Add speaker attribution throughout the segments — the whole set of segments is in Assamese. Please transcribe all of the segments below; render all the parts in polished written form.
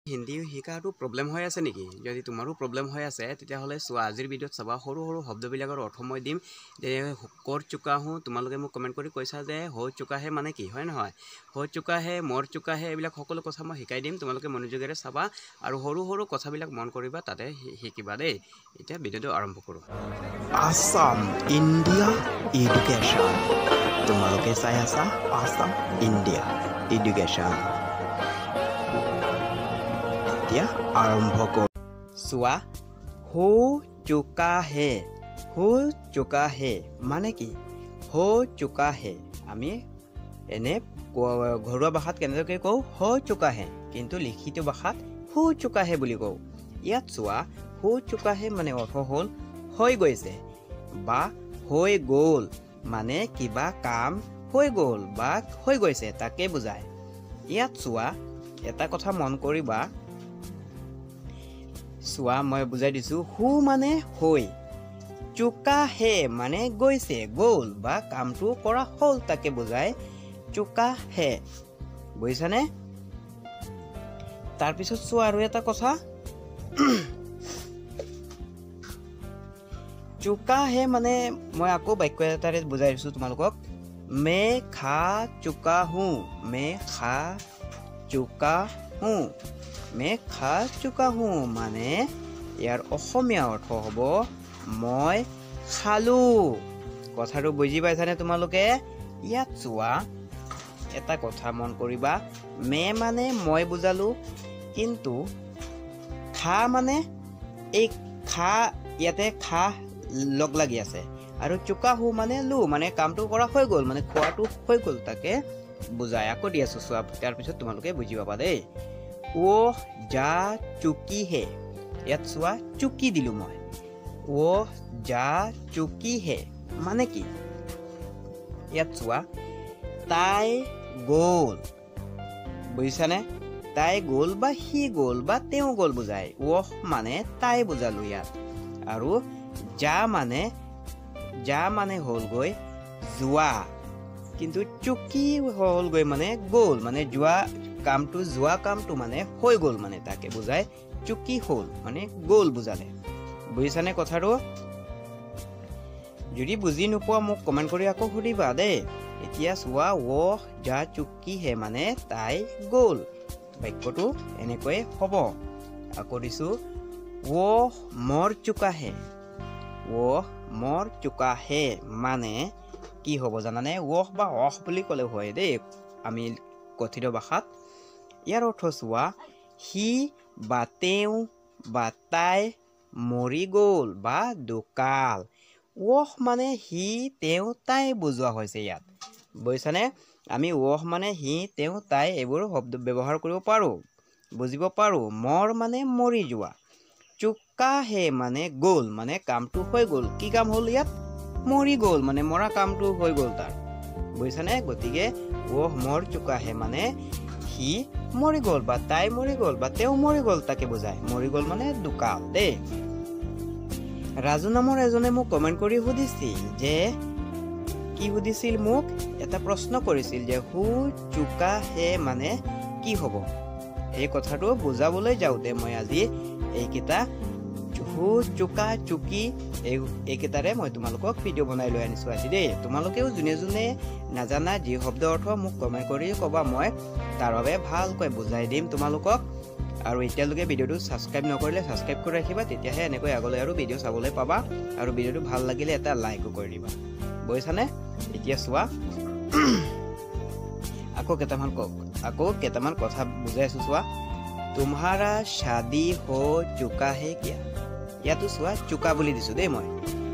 Speaker 1: হিন্দী শিকাটো প্ৰব্লেম হৈ আছে নেকি? যদি তোমাৰো প্ৰব্লেম হৈ আছে তেতিয়াহ'লে চোৱা আজিৰ ভিডিঅ'ত চাবা সৰু সৰু শব্দবিলাকৰ অৰ্থ মই দিম। যে কৰ চুকা হুঁ তোমালোকে মোক কমেণ্ট কৰি কৈছা যে হৈ চুকা হে মানে কি হয় নহয়? হৈ চুকা হে মৰ চুকা হে এইবিলাক সকলো কথা মই শিকাই দিম। তোমালোকে মনোযোগেৰে চাবা আৰু সৰু সৰু কথাবিলাক মন কৰিবা তাতে শিকিবা দেই। এতিয়া ভিডিঅ'টো আৰম্ভ কৰোঁ।
Speaker 2: Assam India education. তোমালোকে চাই আছা আসাম ইণ্ডিয়া এডুকেশ্যন। এতিয়া আৰম্ভ কৰোঁ। চোৱা হো চুকা হে। হো চুকা হে মানে কি? হো চুকা হে আমি এনে ঘৰুৱা ভাষাত কেনেদৰে কওঁ হো চুকা হে, কিন্তু লিখিত ভাষাত হো চুকা হে বুলি কওঁ। ইয়াত চোৱা হো চুকা হে মানে অৰ্থ হ'ল হৈ গৈছে বা হৈ গ'ল, মানে কিবা কাম হৈ গ'ল বা হৈ গৈছে তাকে বুজায়। ইয়াত চোৱা এটা কথা মন কৰিবা। চোৱা মই বুজাই দিছোঁ। হু মানে হৈ, চুকা হে মানে গৈছে গ'ল বা কামটো কৰা হ'ল তাকে বুজায় চুকা হে। বুজিছানে? তাৰপিছত চোৱা আৰু এটা কথা। চুকা হে মানে মই আকৌ বাক্য এটাৰে বুজাই দিছোঁ তোমালোকক। মে খা চুকা হুঁ। মে খা চুকা হুঁ। মে খা চুকা হুঁ মানে ইয়াৰ অসমীয়া অৰ্থ হ'ব মই খালোঁ। কথাটো বুজি পাইছানে তোমালোকে? ইয়াত চোৱা এটা কথা মন কৰিবা। মে মানে মই বুজালোঁ, কিন্তু খা মানে এই খা ইয়াতে খা লগ লাগি আছে, আৰু চুকা হু মানে লো মানে কামটো কৰা হৈ গ'ল, মানে খোৱাটো হৈ গ'ল তাকে বুজায়। আকৌ দি আছোঁ চোৱা, তাৰপিছত তোমালোকে বুজি পাবা দেই। অ' যা চুকি হে। ইয়াত চোৱা চুকি দিলোঁ মই। অ' যা চুকি হে মানে কি? ইয়াত চোৱা তাই গ'ল। বুজিছানে? তাই গ'ল বা সি গ'ল বা তেওঁ গ'ল বুজায়। ৱহ মানে তাই বুজালোঁ ইয়াত। আৰু যা মানে হ'লগৈ যোৱা, কিন্তু চুকি হ'লগৈ মানে গ'ল, মানে যোৱা কামটো মানে হৈ গ'ল, মানে তাকে বুজায় চুকি হ'ল মানে গ'ল বুজালে। বুজিছানে কথাটো? যদি বুজি নোপোৱা মোক কমেণ্ট কৰি আকৌ সুধিবা দেই। এতিয়া চোৱা ৱহ যা চুকি হে মানে তাই গ'ল। বাক্যটো এনেকৈয়ে হ'ব। আকৌ দিছোঁ ৱহ মৰ চুকা হে। ৱহ মৰ চুকা হে মানে কি হ'ব জানানে? ৱহ বা অহ বুলি ক'লে হয় দেই আমি কথিত ভাষাত। ইয়াৰ অৰ্থ চোৱা সি বা তেওঁ বা তাই মৰি গ'ল বা ঢুকাল। ৱহ মানে সি তেওঁ তাই বুজোৱা হৈছে ইয়াত। বুজিছানে? আমি ৱহ মানে সি তেওঁ তাই এইবোৰ শব্দ ব্যৱহাৰ কৰিব পাৰোঁ, বুজিব পাৰোঁ। মৰ মানে মৰি যোৱা। চুকা হে মানে গ'ল, মানে কামটো হৈ গ'ল। কি কাম হ'ল ইয়াত? মৰি গ'ল, মানে মৰা কামটো হৈ গ'ল তাৰ। বুজিছানে? গতিকে ৱহ মৰ চুকা হে মানে সি মৰি গ'ল বা তাই মৰি গ'ল বা তেওঁ মৰি গ'ল তাকে বুজায়। মৰি গ'ল মানে ঢুকাল দেই। ৰাজু নামৰ এজনে মোক কমেণ্ট কৰি সুধিছিল যে কি সুধিছিল মোক? এটা প্ৰশ্ন কৰিছিল যে হু চুকা হে মানে কি হ'ব? এই কথাটো বুজাবলৈ যাওঁতে মই আজি এইকেইটা হু চুকা চুকি এইকেইটাৰে মই তোমালোকক ভিডিঅ' বনাই লৈ আনিছোঁ আজি দেই। তোমালোকেও যোনে যোনে নাজানা যি শব্দ অৰ্থ মোক কমেণ্ট কৰি ক'বা, মই তাৰ বাবে ভালকৈ বুজাই দিম তোমালোকক। আৰু এতিয়ালৈকে ভিডিঅ'টো ছাবস্ক্ৰাইব নকৰিলে ছাবস্ক্ৰাইব কৰি ৰাখিবা, তেতিয়াহে এনেকৈ আগলৈ আৰু ভিডিঅ' চাবলৈ পাবা। আৰু ভিডিঅ'টো ভাল লাগিলে এটা লাইকো কৰি দিবা। বুজিছানে? এতিয়া চোৱা আকৌ কেইটামান কথা বুজাই আছোঁ চোৱা। তোমাৰা শাদী হো চুকা হে কিয়া। ইয়াতো চোৱা চুকা বুলি দিছোঁ দেই মই।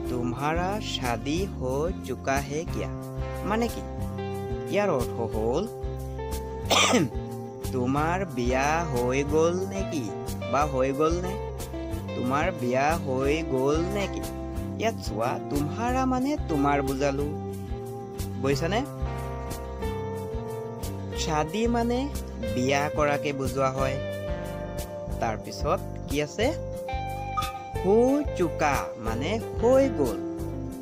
Speaker 2: তোমাৰা শাদী হো চুকা হে কিয়া মানে কি? ইয়াৰ অৰ্থ হ'ল তোমাৰ বিয়া হৈ গ'ল নেকি বা হৈ গ'ল নে? তোমাৰ বিয়া হৈ গ'ল নেকি? ইয়াত চোৱা তোমাৰা মানে তোমাৰ বুজালোঁ। বুজিছানে? শাদী মানে বিয়া কৰাকে বুজোৱা হয়। তাৰপিছত কি আছে? হো চুকা মানে হৈ গ'ল।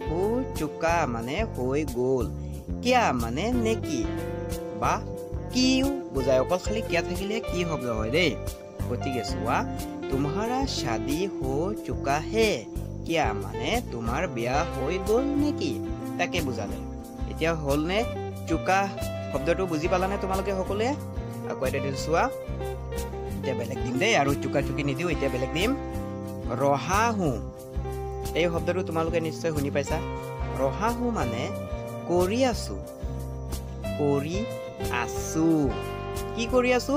Speaker 2: হো চুকা মানে হৈ গ'ল। কিয়া মানে নেকি বা কিও বুজায়। অকল খালি কিয়া থাকিলে কি শব্দ হয় দেই। গতিকে চোৱা তোমাৰা শাদী हो चुका है কিয়া মানে তোমাৰ বিয়া হৈ গ'ল নেকি তাকে বুজালে এতিয়া হ'ল নে চুকা শব্দটো বুজি পালানে তোমালোকে সকলোৱে আকৌ এটা দিন চোৱা এতিয়া বেলেগ দিম দেই আৰু চুকা চুকি নিদিও এতিয়া বেলেগ দিম ৰহা হু এই শব্দটো তোমালোকে নিশ্চয় শুনি পাইছা ৰহা হু মানে কৰি আছো কি কৰি আছো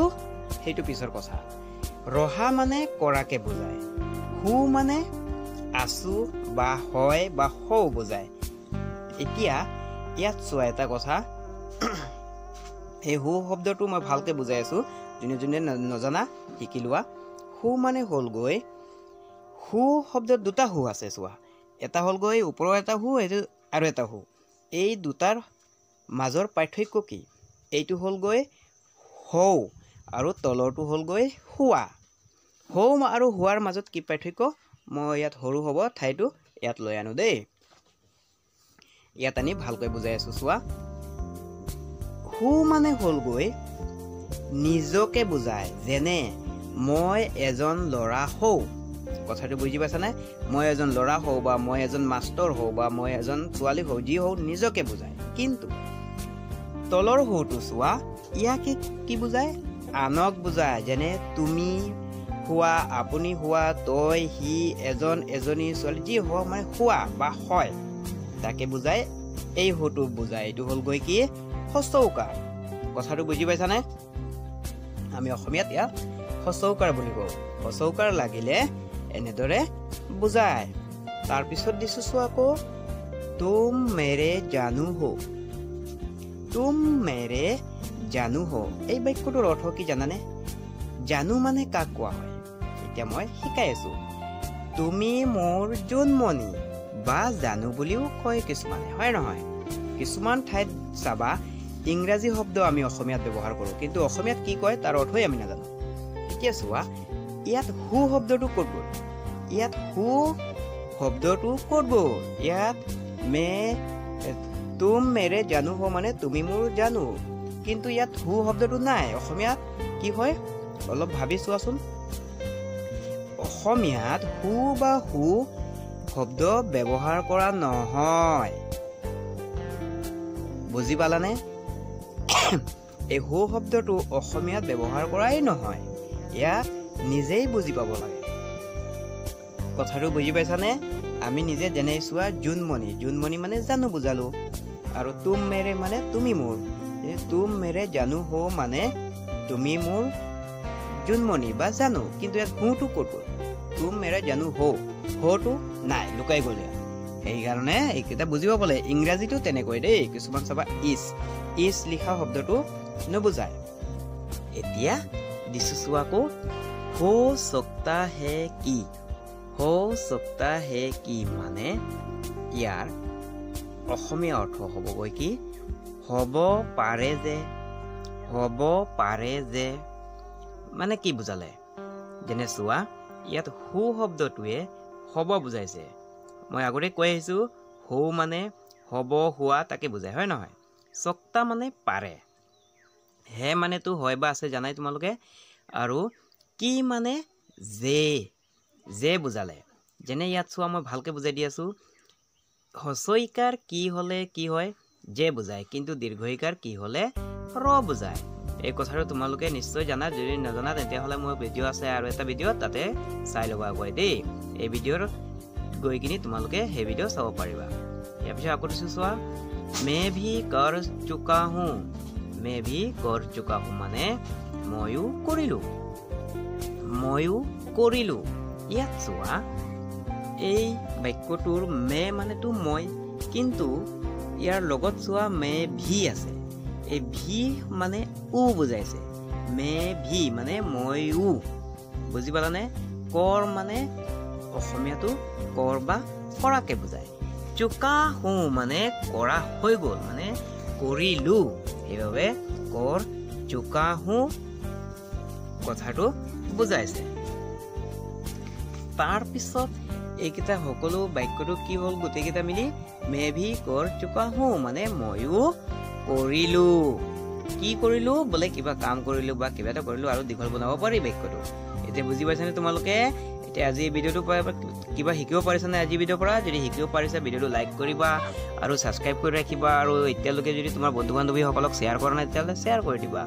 Speaker 2: সেইটো পিছৰ কথা ৰহা মানে কৰাকে বুজায় হু মানে আছো বা হয় বা হও বুজায় এতিয়া ইয়াত চোৱা এটা কথা এই হু শব্দটো মই ভালকে বুজাই আছো যোনে যোনে নজনা শিকি লোৱা হু মানে হ'ল গৈ হু শব্দত দুটা হু আছে চোৱা এটা হ'ল গৈ ওপৰৰ এটা হু আৰু এটা হু এই দুটাৰ মাজৰ পাৰ্থক্য কি এইটো হ'ল গৈ হৌ আৰু তলৰটো হ'ল গৈ হুৱা হৌ আৰু হুৱাৰ মাজত কি পাৰ্থক্য মই ইয়াত সৰু হ'ব ঠাইটো ইয়াত লৈ আনো দেই ইয়াত আনি ভালকৈ বুজাই আছো চোৱা হু মানে হ'ল গৈ নিজকে বুজায় যেনে মই এজন ল'ৰা হওঁ কথাটো বুজি পাইছানে মই এজন ল'ৰা হওঁ বা মই এজন মাষ্টৰ হওঁ বা মই এজন ছোৱালী হওঁ যি হওঁ নিজকে বুজায় কিন্তু তলৰ হওঁটো চোৱা ইয়াকে কি বুজায় আনক বুজায় যেনে তুমি হোৱা আপুনি হোৱা তই সি এজন এজনী ছোৱালী যি হওক মানে হোৱা বা হয় তাকে বুজায় এই হওঁটো বুজায় এইটো হ'ল গৈ কি হচৌকাৰ কথাটো বুজি পাইছানে আমি অসমীয়াত ইয়াত হচৌকাৰ বুলি কওঁ হচৌকাৰ লাগিলে এনেদৰে বুজায় তাৰপিছত দিছো চোৱা আকৌ তুম মেৰে জানু হো এই বাক্যটোৰ অৰ্থ কি জানানে জানু মানে কাক কোৱা হয় এতিয়া মই শিকাই আছো তুমি মোৰ জন্মনি বা জানু বুলিও কয় কিছুমানে হয় নহয় কিছুমান ঠাইত চাবা ইংৰাজী শব্দ আমি অসমীয়াত ব্যৱহাৰ কৰো কিন্তু অসমীয়াত কি কয় তাৰ অৰ্থই আমি নাজানো এতিয়া চোৱা ইয়াত হু শব্দটো ক'ত গ'ল ইয়াত তুম মেৰে জানু হো মানে তুমি মোৰ জানু কিন্তু ইয়াত হু শব্দটো নাই অসমীয়াত কি হয় অলপ ভাবি চোৱাচোন অসমীয়াত হু বা হু শব্দ ব্যৱহাৰ কৰা নহয় বুজি পালানে এই হু শব্দটো অসমীয়াত ব্যৱহাৰ কৰাই নহয় ইয়াক নিজেই বুজি পাব লাগে কথাটো বুজি পাইছানে আমি নিজে যেনে চোৱা জুনমণি মানে জানু বুজালো আৰু তুম মেৰে মানে তুমি মোৰ তুম মেৰে জানু হো মানে তুমি মোৰ জুনমণি বা জানু কিন্তু ইয়াত হুটো ক'ত গ'ল তুম মেৰে জানু হোটো নাই লুকাই গ'লে সেইকাৰণে এইকেইটা বুজিব পালে ইংৰাজীটো তেনেকৈ দেই কিছুমান চাবা ইজ লিখা শব্দটো নুবুজায় এতিয়া দিছো চোৱা আকৌ हो सकता है কি মানে ইয়াৰ অসমীয়া অৰ্থ হ'বগৈ কি হ'ব পাৰে যে মানে কি বুজালে যেনে চোৱা ইয়াত হু শব্দটোৱে হ'ব বুজাইছে মই আগতে কৈ আহিছো হু মানে হ'ব হোৱা তাকে বুজায় হয় নহয় চক্তা মানে পাৰে হে মানেতো হয় বা আছে জানাই তোমালোকে আৰু কি মানে যে বুজালে যেনে ইয়াত চোৱা মই ভালকে বুজাই দি আছো হচৈকাৰ কি হলে কি হয় যে বুজায় কিন্তু দীৰ্ঘইকাৰ কি হলে ৰ বুজায় এই কথাটো তোমালোকে নিশ্চয় জানা যদি নাজানা তেতিয়াহ'লে মোৰ ভিডিঅ' আছে আৰু এটা ভিডিঅ' তাতে চাই ল'বা গৈ দেই এই ভিডিঅ'ৰ গৈ কিনি তোমালোকে সেই ভিডিঅ' চাব পাৰিবা ইয়াৰ পিছত আকৌ দিছো চোৱা মে ভি কৰ চুকা হুঁ মানে ময়ো কৰিলো ইয়াত চোৱা এই বাক্যটোৰ মে মানেতো মই কিন্তু ইয়াৰ লগত চোৱা মে ভি আছে এই ভি মানে উ বুজাইছে মে ভি মানে ময়ো বুজি পালানে কৰ মানে অসমীয়াটো কৰ বা কৰাকে বুজায় চুকা হুঁ মানে কৰা হৈ গ'ল মানে কৰিলো সেইবাবে কৰ চুকা হুঁ কথাটো বুজাইছে তাৰ পিছত এইকেইটা সকলো বাক্যটো কি হ'ল গোটেইকেইটা মিলি মে ভি কৰ চুকা হুঁ মানে ময়ো কৰিলো কি কৰিলো বোলে কিবা কাম কৰিলো বা কিবা এটা কৰিলো আৰু দীঘল বনাব পাৰি বাক্যটো এতিয়া বুজি পাইছানে তোমালোকে এতিয়া আজি ভিডিঅ'টো কিবা শিকিব পাৰিছানে আজি ভিডিঅ'ৰ পৰা যদি শিকিব পাৰিছা ভিডিঅ'টো লাইক কৰিবা আৰু ছাবস্ক্ৰাইব কৰি ৰাখিবা আৰু এতিয়ালৈকে যদি তোমাৰ বন্ধু বান্ধৱীসকলক শ্বেয়াৰ কৰা নাই তেতিয়াহ'লে শ্বেয়াৰ কৰি দিবা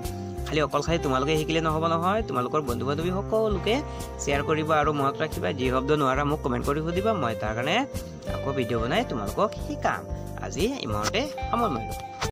Speaker 2: খালি তোমালোকে শিকিলে নহ'ব নহয় তোমালোকৰ বন্ধু বান্ধৱী সকলোকে শ্বেয়াৰ কৰিবা আৰু মনত ৰাখিবা যি শব্দ নোৱাৰা মোক কমেণ্ট কৰি সুধিবা মই তাৰ কাৰণে আকৌ ভিডিঅ' বনাই তোমালোকক শিকাম আজি ইমানতে সামৰণি মাৰিলোঁ